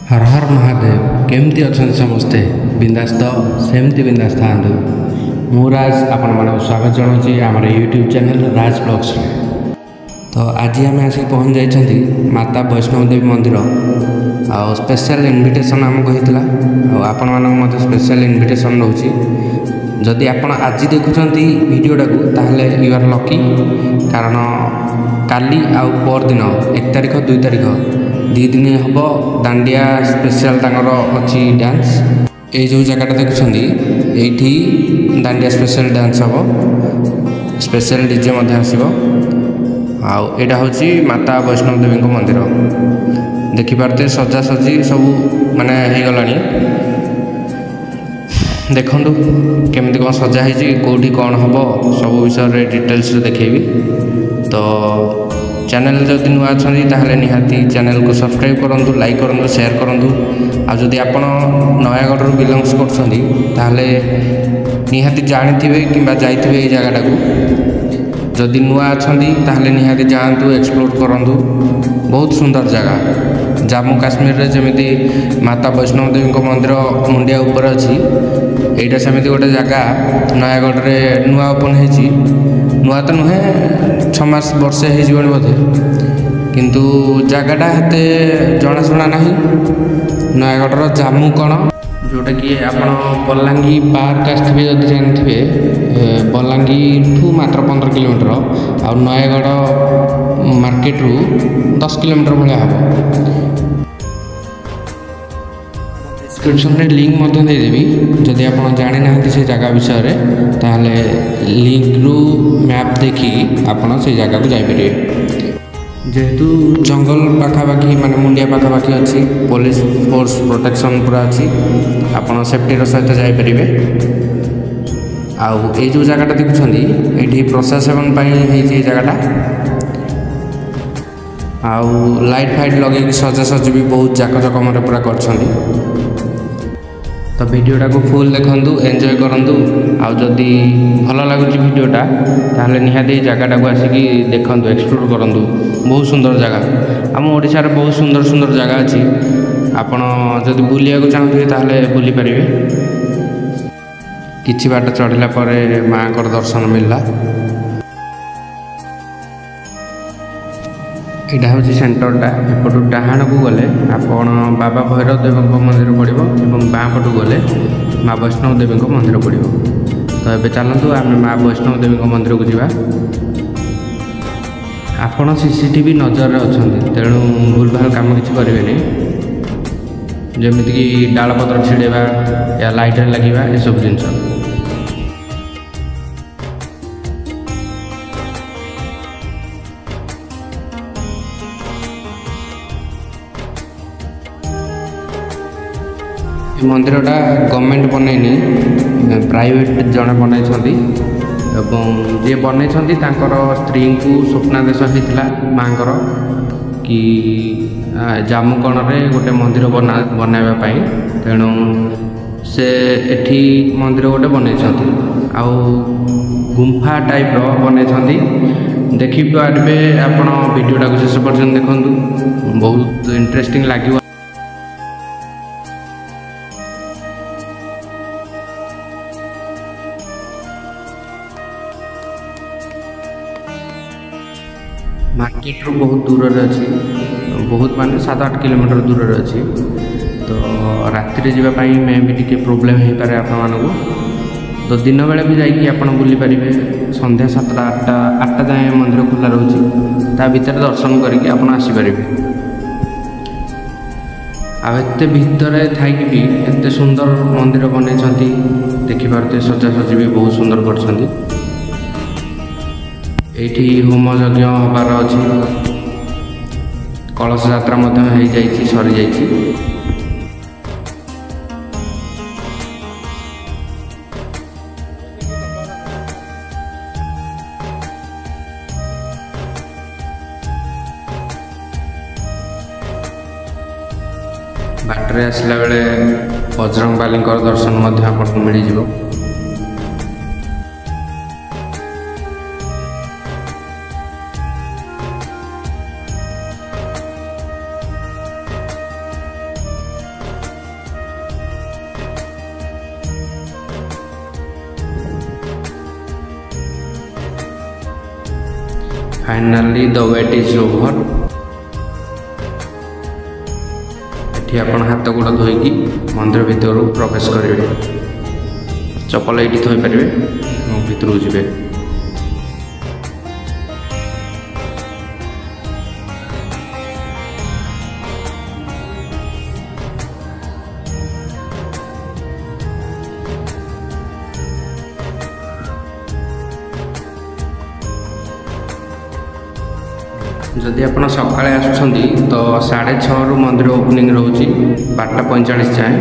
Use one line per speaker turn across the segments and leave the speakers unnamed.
हर हर महादेव केमती अच्छा समस्ते बिंदास तो सेमती बिंदास था मु राज आपण मानक स्वागत जनाऊँगी आम यूट्यूब चैनल राज ब्लॉग्स। तो आज आम आसिक पहुँच जाइए माता वैष्णव देवी मंदिर आ स्पेशल इनविटेशन आमको होता आपण मानक स्पेशल इनविटेशन रोचे जदि आपण आज देखुं वीडियोटा को ताहले यू आर लकी कारण काली आउ पर दिन 1 तारिख 2 तारिख 2 दिन हम दांडिया स्पेशल तांकर अच्छी डांस ये जो जगह देखुं ये दांडिया स्पेशल डांस हम स्पेशल डीजे आसो आईटा हूँ माता वैष्णव देवी मंदिर देखिपारे सजासजी सब माने हो गला देखु केमती कौन सजाही कौटी कौन हम सब विषय डिटेल्स देखेबी। तो चैनल जदि नुआ अच्छा निहाती चैनल को सब्सक्राइब करूँ लाइक करूँ शेयर करूँ आदि आप नयागढ़ बिलंग्स कर निहाती जानी कि जाइए ये जगटा को जदि नुआ अच्छा निहाती जातु एक्सप्लोर करूँ बहुत सुंदर जगह जम्मू काश्मीर रे जमीती माता वैष्णव देवी मंदिर मुंडिया उपर अच्छी यहाँ सेमती गोटे जगह नयागढ़ रे नुआ ओपन होती नुआ तो नुहे 6 मास वर्षे हो बोधे किंतु जगहटा हेते जनाशुना ना नयागढ़ जामू कण जोटा कि आप बलांगी पार्क आसवे जदि जानते बलांगी ठू मात्र 15 किलोमीटर आ नयागढ़ मार्केट रू 10 किलोमीटर भाया हम डिस्क्रिप्शन में लिंक देदेवी जदि आप जानी ना से जगह विषय ताहले लिंक रु मैप देखी आपड़ से जगह को जापरे जेहेतु जंगल पाखापाखि माने मुंडिया पाखापाखि अच्छी पुलिस फोर्स प्रोटेक्शन पूरा अच्छी आपड़ सेफ्टी सहित जापरे आउ ये जो जगह देखुं ये प्रशासन ये जगहटा आउ लाइट फाइट लगे सजासजी भी बहुत जाकजकम पूरा कर तो वीडियोटा को फुल देखूँ एंजॉय करूँ आदि भल लगुच वीडियोटा ताहले निहाती जगहटा को आसिक देखूँ एक्सप्लोर करूँ बहुत सुंदर जगह आम ओडिशार बहुत सुंदर सुंदर जगह अच्छी आपण जदि बुलिया को चाहूँगे ताहले बुली पारे किछि बाट चढ़ला माँ को दर्शन मिलला। यहाँ हूँ सेंटरटा एपटू डाहाण को गले आपण बाबा भैरव देवी मंदिर पड़ो और बाँ पटू गले माँ वैष्णव देवी मंदिर पड़ो। तो ये चलतु आम माँ वैष्णव देवी मंदिर को जावा आपण सीसीटीवी नजर अच्छा तेणु भूल भाल कम किसी करेंगे जमीक डालपत्र छिड़ेवा या लाइट लगे ये सब जिनस मंदिरटा गवर्नमेंट बनैनी प्राइवेट जड़े बनई जी बनई स्त्री को स्वप्नादेश होता माँ कि जामू कण में गोटे मंदिर बनवाई तेणु से एठी मंदिर गोटे बनई आउ गुंफा टाइप बनई देखिपारे आपण वीडियोटा को शेष पर्यटन देखूँ बहुत इंटरेस्टिंग लगे। मार्केट रू बहुत दूर अच्छी बहुत माने 7-8 किलोमीटर दूर अच्छी तो राति जावाई मे भी टी प्रोब्लेम हो पारे आपको तो दिन बेले भी जाकि आप बुली पारे संध्या 7-8 जाए मंदिर खुला रोचे ता भीतर दर्शन करके आप आसीपारे आते भितर थी भी एत सुंदर मंदिर बनई देखिपारे सजासजी भी बहुत सुंदर कर एठी होम यज्ञ हबार अच्छी कलश यात्रा सरी जाइए बाटरे आसला बेले बजरंगबाली दर्शन आपको मिल जाव। Finally the wait is over. एठी आपण हाथ गोड़ धोईकी मंदिर भितर प्रवेश करेंगे। चपल ये थोई पारे भितर जी। जदि आप सकाଳେ आसुँच तो 6:30 मंदिर ओपनिंग रोचे 12:45 जाए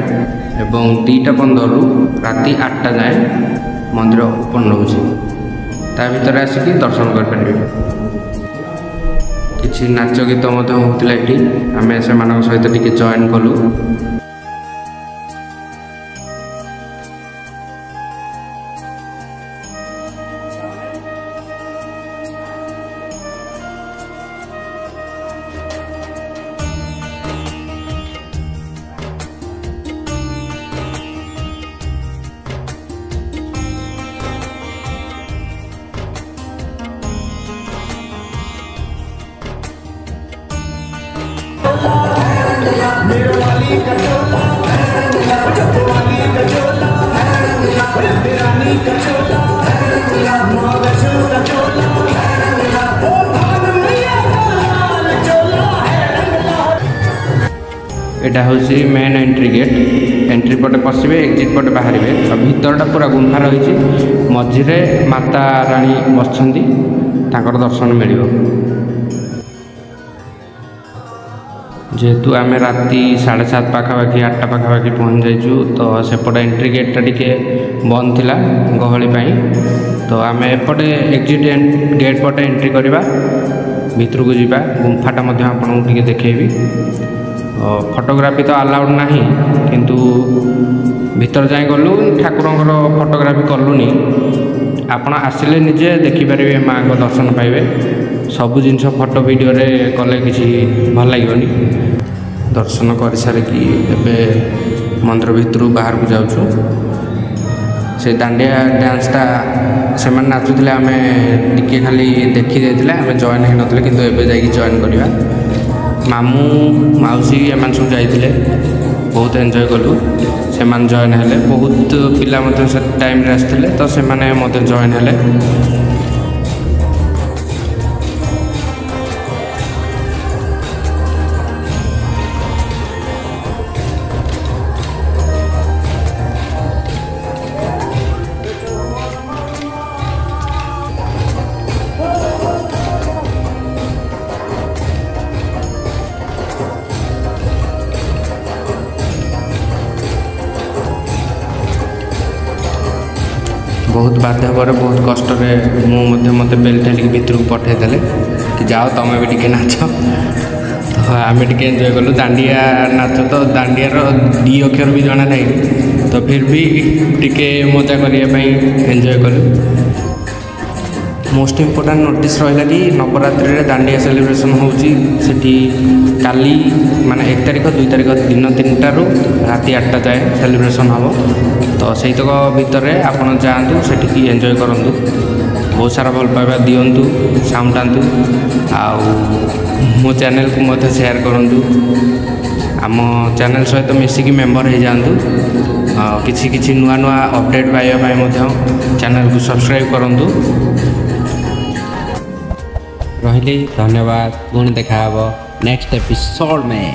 एवं 2:15 राति 8टा जाए मंदिर ओपन रोचे। ता भीतर आसिक दर्शन करेंगे। किसी नाच गीत होता ये आम से सहित टिके जॉइन कलु। एटा हूँ मेन एंट्री गेट। एंट्री पटे पशिबे एग्जिट पटे बाहर। भीतरटा पूरा गुंफा रही मझिरे माता रानी बसछंती ताकर दर्शन मिलिबो। जेहेतु आम राति 7:30 पाखापाखि 8टा पाखापाखि पहुँच जाइचु तो सेपटे एंट्री गेटा टिके बंद थिला गहली पाई। तो आम एपटे एग्जिट गेट पटे एंट्री करवा भितर को जीवा। गुंफाटा मध्य आपको टिके देखैबी। फोटोग्राफी तो अलाउड नहीं किंतु भीतर जाए गलु ठाकुरंकर फोटोग्राफी कलुनी। आपण आसिले निजे देखिपारे माँ को दर्शन पाइबे। सबु जिनस फोटो वीडियो रे कले किसी भल लगे। दर्शन कर सारिकी एबे मंदिर भितर बाहर को जाऊँ। से दांडिया डांसटा से नाचुले आम टिके खाली देखी जाइए आम जॉइन हो नथिले किंतु एबे जाइए जॉइन करवा। मामू माउसी एम सब जाइए बहुत एंजॉय कलु। से जॉइन हेले बहुत पिला से टाइम रे आसते तो से जॉइन हेले। बहुत बाध्य पर बहुत कष्ट मत बेल ठेलिक भितर को पठेदेले कि जाओ तुम भी टिके नाच। तो आम टे एंजॉय कलु। दांडिया नाच तो दांडियार 2 अक्षर भी जना नहीं तो फिर भी टिके मजा करने एंजॉय कलु। मोस्ट इम्पोर्टाट नोटिस रहा कि नवरात्रि रे दांडिया सेलिब्रेशन होची काली माने 1 तारिख 2 तारिख दिन 3टारू राति 8टा जाए सेलिब्रेशन हम। तो से भितर आपड़ जातु से एंजॉय करूँ। बहुत सारा भल पाइबा दिंतु साउंडातु मो चैनल को मत शेयर करूँ। आम चैनल सहित मिसिकी मेंबर हो जातु। किसी नुआ नुआ अपडेट पाइबा चैनल को सब्सक्राइब करूँ। रही धन्यवाद। पुणी देखा नेक्स्ट एपिसोड में।